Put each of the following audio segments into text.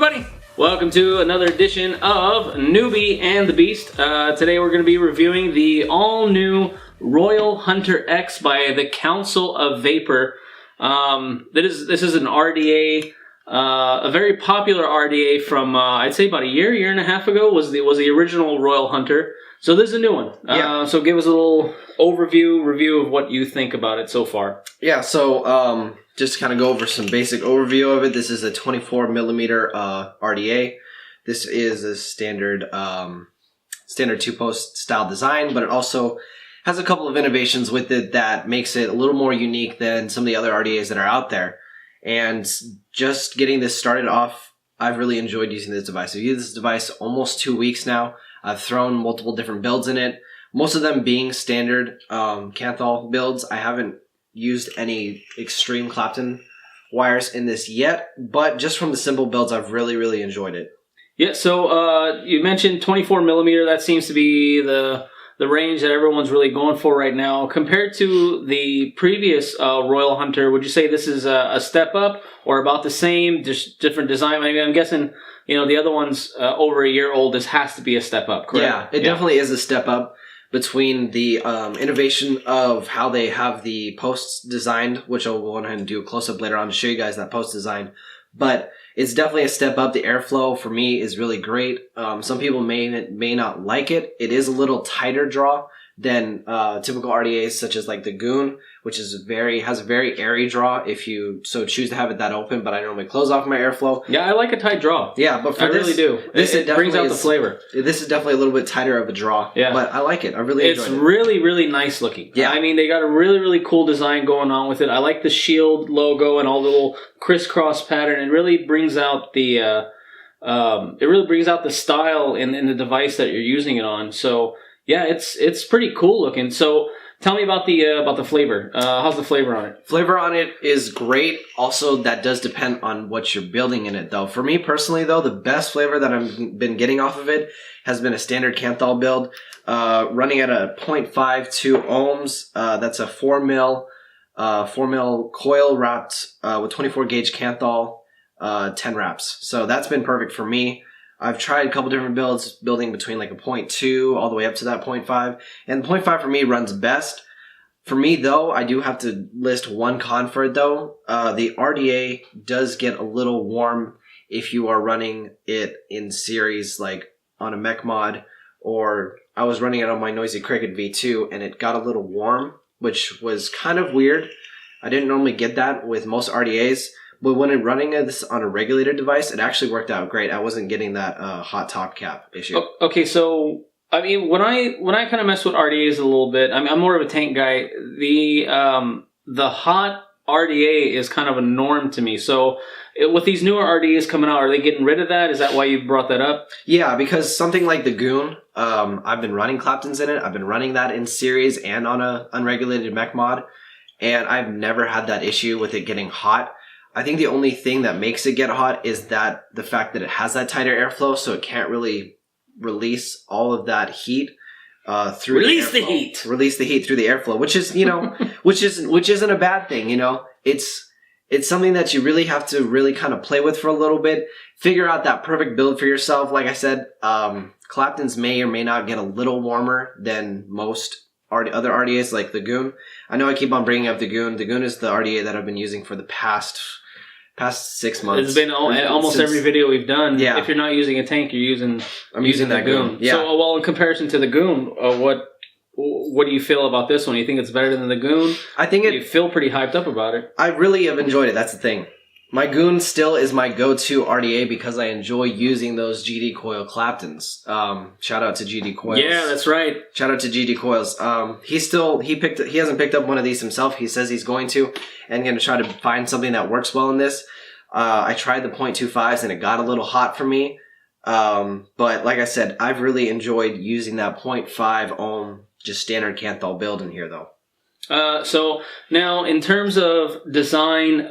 everybody! Welcome to another edition of Newbie and the Beast. Today we're going to be reviewing the all-new Royal Hunter X by the Council of Vapor. This is an RDA, a very popular RDA from I'd say about a year and a half ago was the original Royal Hunter. So this is a new one. Yeah. So give us a little review of what you think about it so far. Yeah, so just to kind of go over some basic overview of it. This is a 24 millimeter RDA. This is a standard two-post style design, but it also has a couple of innovations with it that makes it a little more unique than some of the other RDAs that are out there. And just getting this started off, I've really enjoyed using this device. I've used this device almost 2 weeks now. I've thrown multiple different builds in it, most of them being standard Kanthal builds. I haven't used any extreme Clapton wires in this yet, but just from the simple builds, I've really enjoyed it. Yeah, so you mentioned 24 millimeter. That seems to be the range that everyone's really going for right now. Compared to the previous Royal Hunter, would you say this is a step up or about the same, just different design? I mean, I'm guessing, you know, the other one's over a year old. This has to be a step up, correct? Yeah, it definitely is a step up between the innovation of how they have the posts designed, which I'll go ahead and do a close-up later on to show you guys that post design. But it's definitely a step up. The airflow for me is really great. Some people may not like it. It is a little tighter draw than typical RDAs, such as like the Goon, which is has a very airy draw if you so choose to have it that open. But I normally close off my airflow. Yeah, I like a tight draw. Yeah, but for I really do. It brings out the flavor. This is definitely a little bit tighter of a draw. Yeah, but I like it. I really enjoy it. It's really nice looking. Yeah, I mean they got a really cool design going on with it. I like the shield logo and all the little crisscross pattern. It really brings out the style in the device that you're using it on. So yeah, it's pretty cool looking. So tell me about the flavor. How's the flavor on it? Flavor on it is great. Also, that does depend on what you're building in it, though. For me personally, though, the best flavor that I've been getting off of it has been a standard Kanthal build, running at a 0.52 ohms. That's a 4 mil coil wrapped with 24 gauge Kanthal, 10 wraps. So that's been perfect for me. I've tried a couple different builds, building between like a 0.2 all the way up to that 0.5. And the 0.5 for me runs best. For me, though, I do have to list one con for it, though. The RDA does get a little warm if you are running it in series, like on a mech mod. Or I was running it on my Noisy Cricket V2, and it got a little warm, which was kind of weird. I didn't normally get that with most RDAs. But when I'm running this on a regulated device, it actually worked out great. I wasn't getting that hot top cap issue. Okay, so I mean, when I kind of mess with RDAs a little bit, I'm more of a tank guy. The hot RDA is kind of a norm to me. So with these newer RDAs coming out, are they getting rid of that? Is that why you brought that up? Yeah, because something like the Goon, I've been running Claptons in it. I've been running that in series and on a unregulated mech mod, and I've never had that issue with it getting hot. I think the only thing that makes it get hot is that the fact that it has that tighter airflow, so it can't really release all of that heat through Release the heat through the airflow, which is, you know, which isn't a bad thing, you know. It's something that you really have to really kind of play with for a little bit, figure out that perfect build for yourself. Like I said, Claptons may or may not get a little warmer than most other RDAs like the Goon. I know I keep on bringing up the Goon. The Goon is the RDA that I've been using for the past 6 months. It's been almost every video we've done. Yeah. If you're not using a tank, I'm using that Goon. Yeah. So, well, in comparison to the Goon, what do you feel about this one? You think it's better than the Goon? I think you feel pretty hyped up about it. I really have enjoyed it. That's the thing. My Goon still is my go-to RDA because I enjoy using those GD Coil Claptons. Shout out to GD Coils. Yeah, that's right. Shout out to GD Coils. He hasn't picked up one of these himself. He says he's going to, and going to try to find something that works well in this. I tried the 0.25s and it got a little hot for me. But like I said, I've really enjoyed using that 0.5 ohm just standard Kanthal build in here, though. So now in terms of design,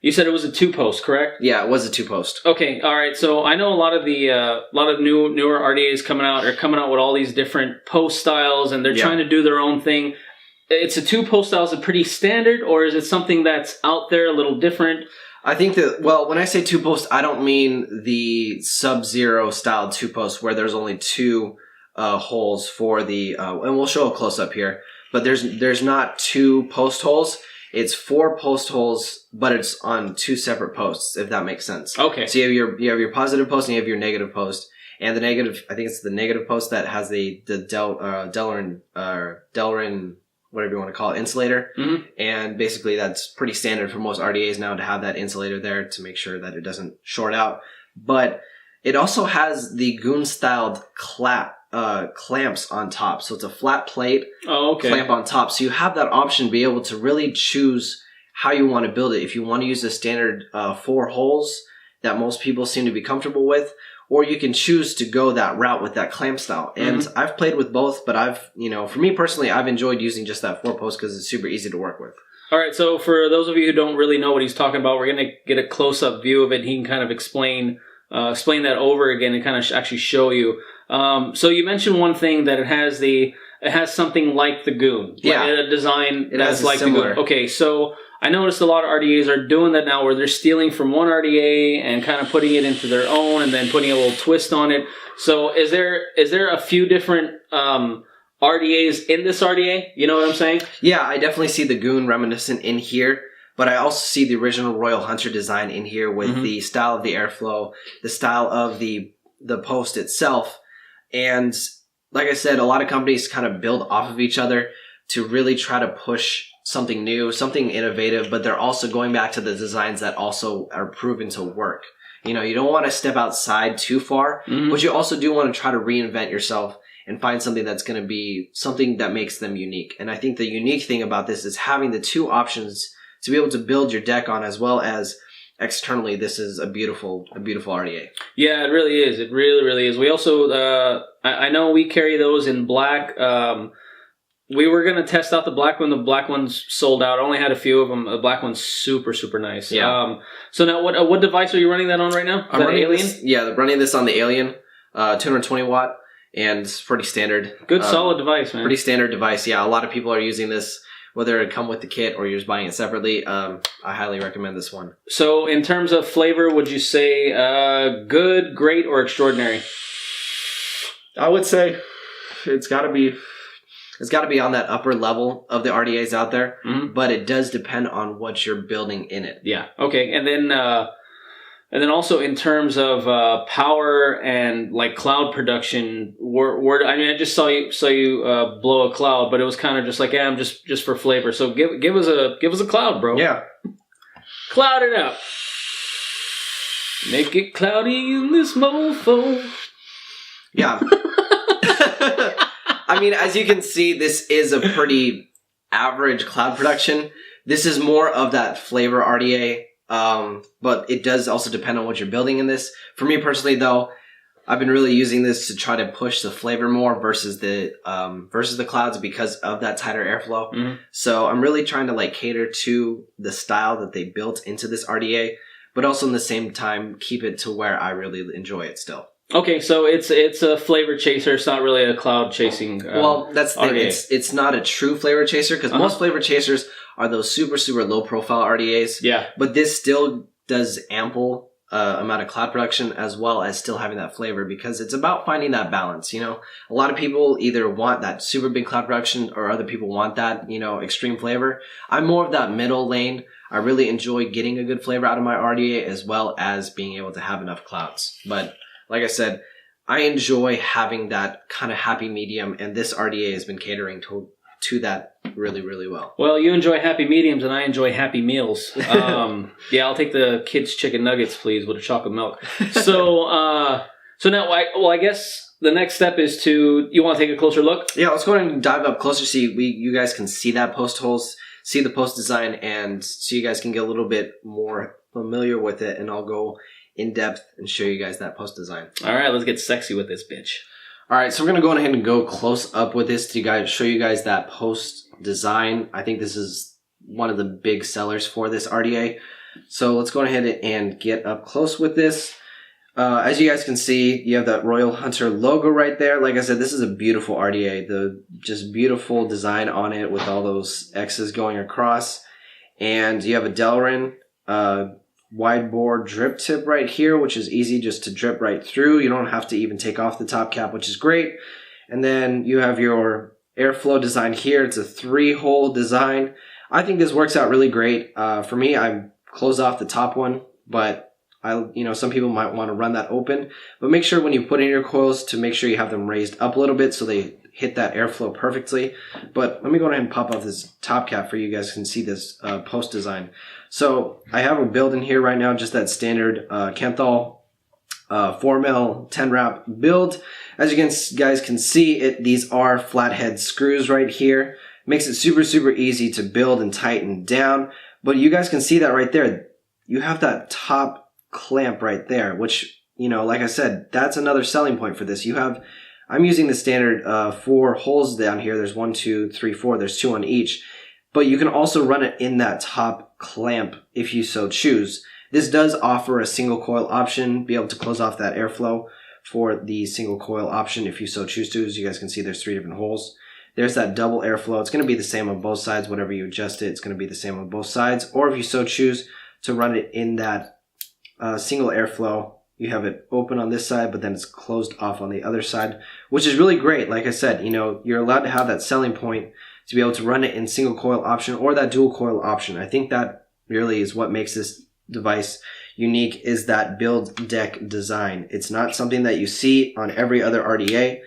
you said it was a 2-post, correct? Yeah, it was a 2-post. Okay, all right. So I know a lot of newer RDAs coming out with all these different post styles, and they're trying to do their own thing. It's a 2-post style. Is it pretty standard, or is it something that's out there a little different? I think that, well, when I say two post, I don't mean the Sub-Zero style two post where there's only two holes for the, and we'll show a close up here, but there's not two post holes. It's 4 post holes, but it's on 2 separate posts, if that makes sense. Okay. So you have your positive post and you have your negative post. And the negative, I think it's the negative post that has the Delrin, whatever you want to call it, insulator. Mm-hmm. And basically that's pretty standard for most RDAs now to have that insulator there to make sure that it doesn't short out. But it also has the goon-styled clamps on top. So it's a flat plate clamp on top. So you have that option to be able to really choose how you want to build it. If you want to use the standard 4 holes that most people seem to be comfortable with, or you can choose to go that route with that clamp style. And I've played with both, but for me personally, I've enjoyed using just that 4 post because it's super easy to work with. All right, so for those of you who don't really know what he's talking about, we're going to get a close-up view of it. He can kind of explain that over again and kind of actually show you. So you mentioned one thing that it has something like the Goon. Yeah. Like a design that's like similar. the Goon. Okay, so I noticed a lot of RDAs are doing that now where they're stealing from one RDA and kind of putting it into their own and then putting a little twist on it. So is there a few different RDAs in this RDA? You know what I'm saying? Yeah, I definitely see the Goon reminiscent in here, but I also see the original Royal Hunter design in here with the style of the airflow, the style of the post itself. And like I said, a lot of companies kind of build off of each other to really try to push something new, something innovative, but they're also going back to the designs that also are proven to work. You know, you don't want to step outside too far, but you also do want to try to reinvent yourself and find something that's going to be something that makes them unique. And I think the unique thing about this is having the 2 options to be able to build your deck on, as well as externally. This is a beautiful RDA. Yeah, it really is. It really, really is. We also, I know we carry those in black. We were going to test out the black one. The black one's sold out. I only had a few of them. The black one's super, super nice. Yeah. So now what device are you running that on right now? I'm running Alien? Running this on the Alien, 220 watt, and it's pretty standard. Good, solid device, man. Pretty standard device. Yeah, a lot of people are using this, whether it come with the kit or you're just buying it separately. I highly recommend this one. So in terms of flavor, would you say good, great, or extraordinary? I would say it's got to be on that upper level of the RDAs out there, but it does depend on what you're building in it. Yeah. Okay. And then also in terms of power and like cloud production, I just saw you blow a cloud, but it was kind of just like, I'm just for flavor. So give us a cloud, bro. Yeah. Cloud it up. Make it cloudy in this mofo. Yeah. I mean, as you can see, this is a pretty average cloud production. This is more of that flavor RDA, but it does also depend on what you're building in this. For me personally, though, I've been really using this to try to push the flavor more versus the clouds because of that tighter airflow. So I'm really trying to cater to the style that they built into this RDA, but also in the same time keep it to where I really enjoy it still. Okay, so it's a flavor chaser. It's not really a cloud chasing. Well, that's the thing. It's not a true flavor chaser because most flavor chasers are those super, super low profile RDAs. Yeah. But this still does ample amount of cloud production as well as still having that flavor because it's about finding that balance. You know, a lot of people either want that super big cloud production or other people want that, extreme flavor. I'm more of that middle lane. I really enjoy getting a good flavor out of my RDA as well as being able to have enough clouds. But like I said, I enjoy having that kind of happy medium, and this RDA has been catering to that really, really well. Well, you enjoy happy mediums, and I enjoy happy meals. Yeah, I'll take the kids' chicken nuggets, please, with a chocolate milk. So now, I guess the next step is you want to take a closer look? Yeah, let's go ahead and dive up closer so you guys can see that post holes, see the post design, and so you guys can get a little bit more familiar with it, and I'll go in depth and show you guys that post design. All right, let's get sexy with this bitch. All right, so we're gonna go ahead and go close up with this to show you guys that post design. I think this is one of the big sellers for this RDA. So let's go ahead and get up close with this. As you guys can see, you have that Royal Hunter logo right there. Like I said, this is a beautiful RDA. The just beautiful design on it with all those X's going across. And you have a Delrin wide bore drip tip right here, which is easy just to drip right through. You don't have to even take off the top cap, which is great. And then you have your airflow design here. It's a 3-hole design. I think this works out really great. For me, I close off the top one, but some people might want to run that open. But make sure when you put in your coils to make sure you have them raised up a little bit so they hit that airflow perfectly. But let me go ahead and pop off this top cap for you guys can see this post design. So I have a build in here right now, just that standard Kanthal 4mm 10 wrap build. As you guys can see, these are flathead screws right here. Makes it super, super easy to build and tighten down. But you guys can see that right there. You have that top clamp right there, which, like I said, that's another selling point for this. I'm using the standard 4 holes down here. There's 1, 2, 3, 4. There's 2 on each. But you can also run it in that top clamp if you so choose. This does offer a single coil option, be able to close off that airflow for the single coil option if you so choose to. As you guys can see, there's 3 different holes. There's that double airflow. It's going to be the same on both sides. Whatever you adjust it, it's going to be the same on both sides. Or if you so choose to run it in that single airflow, you have it open on this side, but then it's closed off on the other side, which is really great. Like I said, you're allowed to have that selling point to be able to run it in single coil option or that dual coil option. I think that really is what makes this device unique, is that build deck design. It's not something that you see on every other RDA,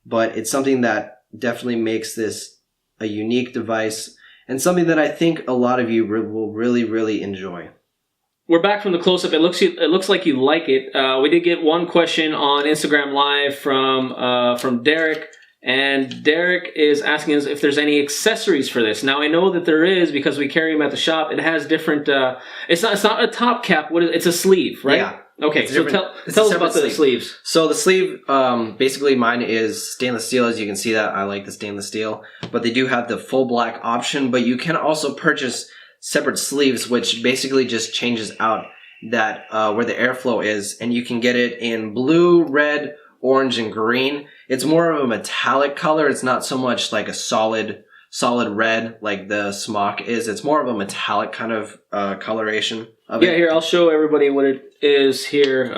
but it's something that definitely makes this a unique device and something that I think a lot of you will really, really enjoy. We're back from the close-up. It looks like you like it. We did get one question on Instagram Live from Derek. And Derek is asking us if there's any accessories for this. Now I know that there is because we carry them at the shop. It has different. It's not a top cap. It's a sleeve, right? Yeah. Okay. So tell us about the sleeves. So the sleeve, basically mine is stainless steel. As you can see that I like the stainless steel, but they do have the full black option. But you can also purchase separate sleeves, which basically just changes out that where the airflow is, and you can get it in blue, red, orange, and green. It's more of a metallic color. It's not so much like a solid red like the smock is. It's more of a metallic kind of coloration of it. Yeah, here, I'll show everybody what it is here.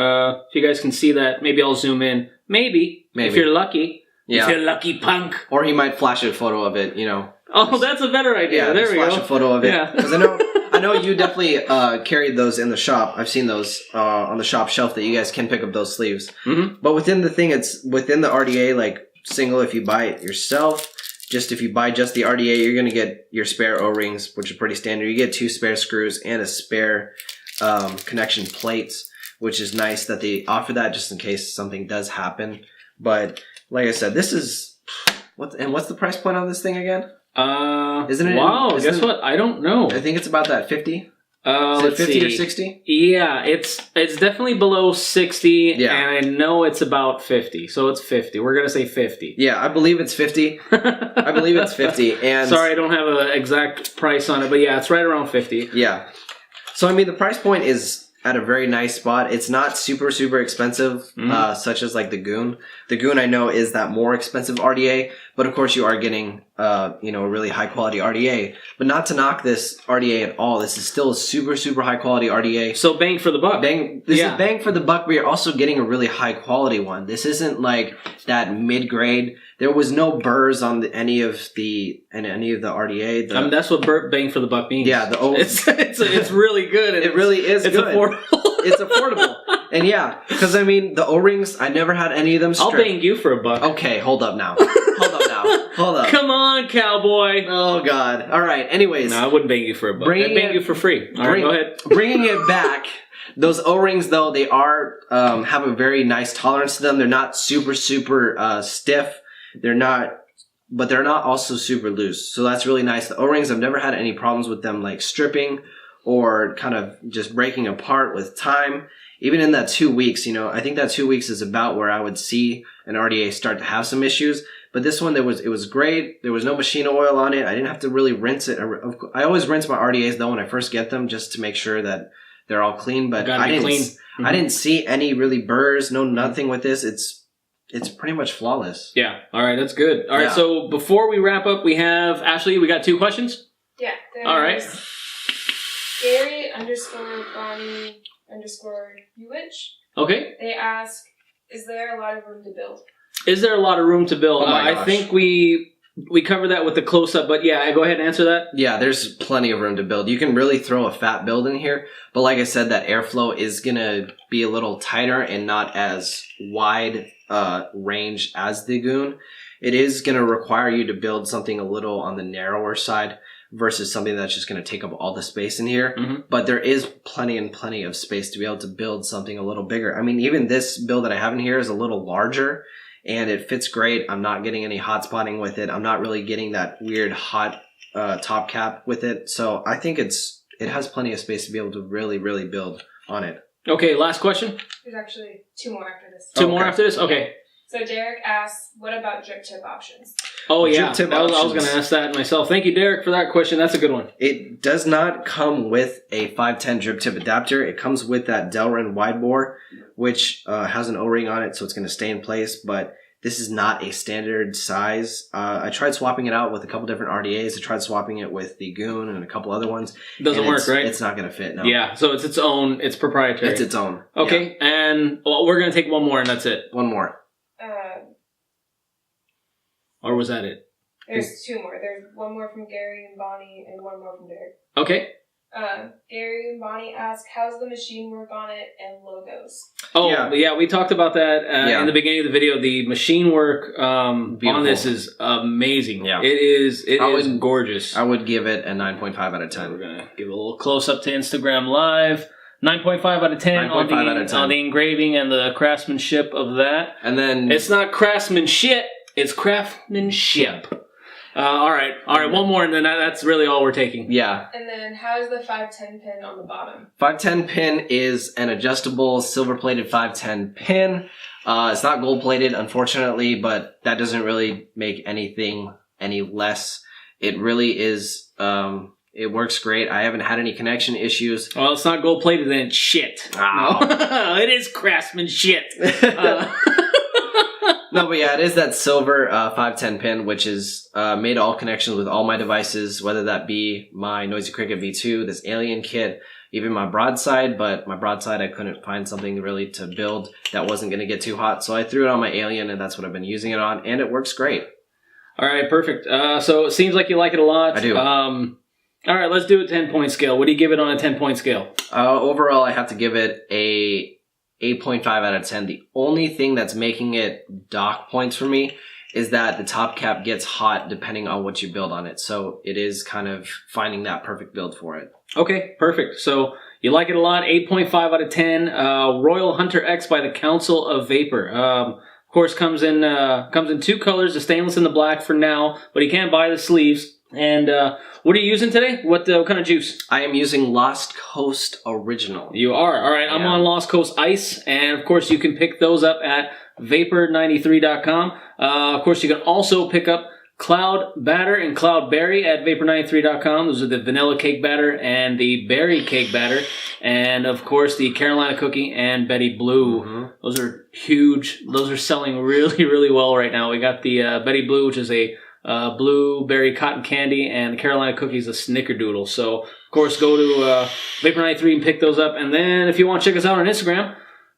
If you guys can see that, maybe I'll zoom in. Maybe. If you're lucky. Yeah. If you're lucky, punk. Or he might flash a photo of it, Oh, that's a better idea. Yeah, there we go. Flash a photo of it. Yeah. Because I know you definitely carried those in the shop. I've seen those on the shop shelf that you guys can pick up those sleeves. Mm-hmm. But within the thing, it's within the RDA, like single if you buy it yourself. Just if you buy just the RDA, you're going to get your spare O-rings, which are pretty standard. You get 2 spare screws and a spare connection plates, which is nice that they offer that just in case something does happen. But like I said, this is... What's the price point on this thing again? Isn't it? Wow, guess what? I don't know. I think it's about that 50. Is it 50 or 60? Yeah, it's definitely below 60, yeah. And I know it's about 50, so it's 50. We're gonna say 50. Yeah, I believe it's 50. I believe it's 50. And sorry, I don't have an exact price on it, but yeah, it's right around 50. Yeah. So I mean, the price point is at a very nice spot. It's not super, super expensive, such as like the Goon. The Goon, I know, is that more expensive RDA, but of course you are getting, a really high quality RDA. But not to knock this RDA at all. This is still a super, super high quality RDA. So bang for the buck. This is bang for the buck, but you're also getting a really high quality one. This isn't like that mid grade. There was no burrs on any of the RDA. That's what bang for the buck means. Yeah, it's really good. And it really is. It's good. Affordable. It's affordable, and yeah, because I mean the O-rings. I never had any of them. I'll bang you for a buck. Okay, hold up now. Hold up. Come on, cowboy. Oh God. All right. Anyways, no, I wouldn't bang you for a buck. I'd bang you for free. All right, go ahead. Bringing it back. Those O-rings, though, they are have a very nice tolerance to them. They're not super, super stiff. They're not also super loose. So that's really nice. The O-rings, I've never had any problems with them like stripping or kind of just breaking apart with time. Even in that 2 weeks, I think that 2 weeks is about where I would see an RDA start to have some issues. But this one, it was great. There was no machine oil on it. I didn't have to really rinse it. I always rinse my RDAs though when I first get them just to make sure that they're all clean. But I didn't see any really burrs, nothing with this. It's pretty much flawless. Yeah. All right. That's good. All right. So before we wrap up, we have Ashley. We got 2 questions. Yeah. All right. Gary _Bonnie _Uwich. Okay. They ask, is there a lot of room to build? Is there a lot of room to build? Oh my I gosh. think we covered that with the close-up, but yeah, go ahead and answer that. Yeah, there's plenty of room to build. You can really throw a fat build in here, but like I said, that airflow is going to be a little tighter and not as wide range as the Goon. It is going to require you to build something a little on the narrower side versus something that's just going to take up all the space in here. Mm-hmm. But there is plenty of space to be able to build something a little bigger. I mean, even this build that I have in here is a little larger, and it fits great. I'm not getting any hot spotting with it. I'm not really getting that weird hot top cap with it. So I think it has plenty of space to be able to really, really build on it. Okay, last question. There's actually 2 more after this. Two more after this? Okay. So Derek asks, what about drip tip options? Oh, yeah. Drip tip I was options. going to ask that myself. Thank you, Derek, for that question. That's a good one. It does not come with a 510 drip tip adapter. It comes with that Delrin wide bore, which has an O-ring on it, so it's going to stay in place. But this is not a standard size. I tried swapping it out with a couple different RDAs. I tried swapping it with the Goon and a couple other ones. Doesn't work, right? It's not going to fit, no. Yeah, so it's its own. It's proprietary. It's its own. Okay, and we're going to take one more, and that's it. Yeah. One more. Or was that it? There's 2 more. There's one more from Gary and Bonnie and one more from Derek. Okay. Gary and Bonnie ask, how's the machine work on it and logos? Oh, Yeah. yeah, we talked about that in the beginning of the video. The machine work on this is amazing. Yeah. It is gorgeous. I would give it a 9.5 out of 10. We're going to give a little close-up to Instagram Live. 9.5 out of 10 9.5 out of 10. On the engraving and the craftsmanship of that. And then... It's not craftsmanship, it's craftsmanship. All right, one more, and then that's really all we're taking. Yeah. And then how's the 510 pin on the bottom? 510 pin is an adjustable silver-plated 510 pin. It's not gold-plated, unfortunately, but that doesn't really make anything any less. It really is... it works great. I haven't had any connection issues. Well, it's not gold-plated, then it's shit. Ow. No. It is craftsmanship. No, but yeah, it is that silver 510 pin, which is made all connections with all my devices, whether that be my Noisy Cricket V2, this Alien kit, even my broadside. But my broadside, I couldn't find something really to build that wasn't going to get too hot. So I threw it on my Alien, and that's what I've been using it on, and it works great. All right, perfect. So it seems like you like it a lot. I do. All right, let's do a 10-point scale. What do you give it on a 10-point scale? Overall, I have to give it a 8.5 out of 10. The only thing that's making it dock points for me is that the top cap gets hot depending on what you build on it. So it is kind of finding that perfect build for it. Okay, perfect. So you like it a lot. 8.5 out of 10. Royal Hunter X by the Council of Vapor. Of course, comes in 2 colors, the stainless and the black for now, but you can't buy the sleeves. And what are you using today? What kind of juice? I am using Lost Coast Original. You are. All right, I'm on Lost Coast Ice, and of course you can pick those up at vapor93.com. Of course, you can also pick up Cloud Batter and Cloud Berry at vapor93.com. Those are the vanilla cake batter and the berry cake batter. And, of course, the Carolina Cookie and Betty Blue. Mm-hmm. Those are huge. Those are selling really, really well right now. We got the Betty Blue, which is a blueberry cotton candy, and the Carolina Cookies, a snickerdoodle. So, of course, go to Vapor93 and pick those up. And then if you want to check us out on Instagram,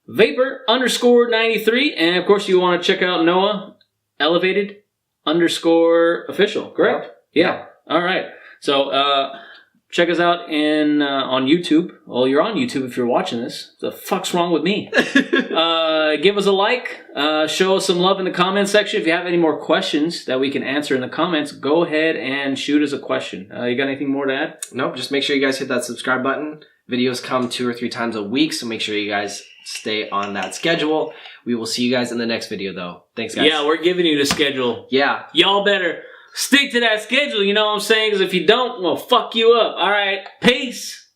Vapor_93. And, of course, you want to check out Noah, Elevated_official, correct? Yeah. All right. So, check us out on YouTube. Well, you're on YouTube if you're watching this. What the fuck's wrong with me? Give us a like. Show us some love in the comment section. If you have any more questions that we can answer in the comments, go ahead and shoot us a question. You got anything more to add? Nope. Just make sure you guys hit that subscribe button. Videos come 2 or 3 times a week, so make sure you guys stay on that schedule. We will see you guys in the next video, though. Thanks, guys. Yeah, we're giving you the schedule. Yeah. Y'all better stick to that schedule, you know what I'm saying? Because if you don't, we'll fuck you up. All right, peace.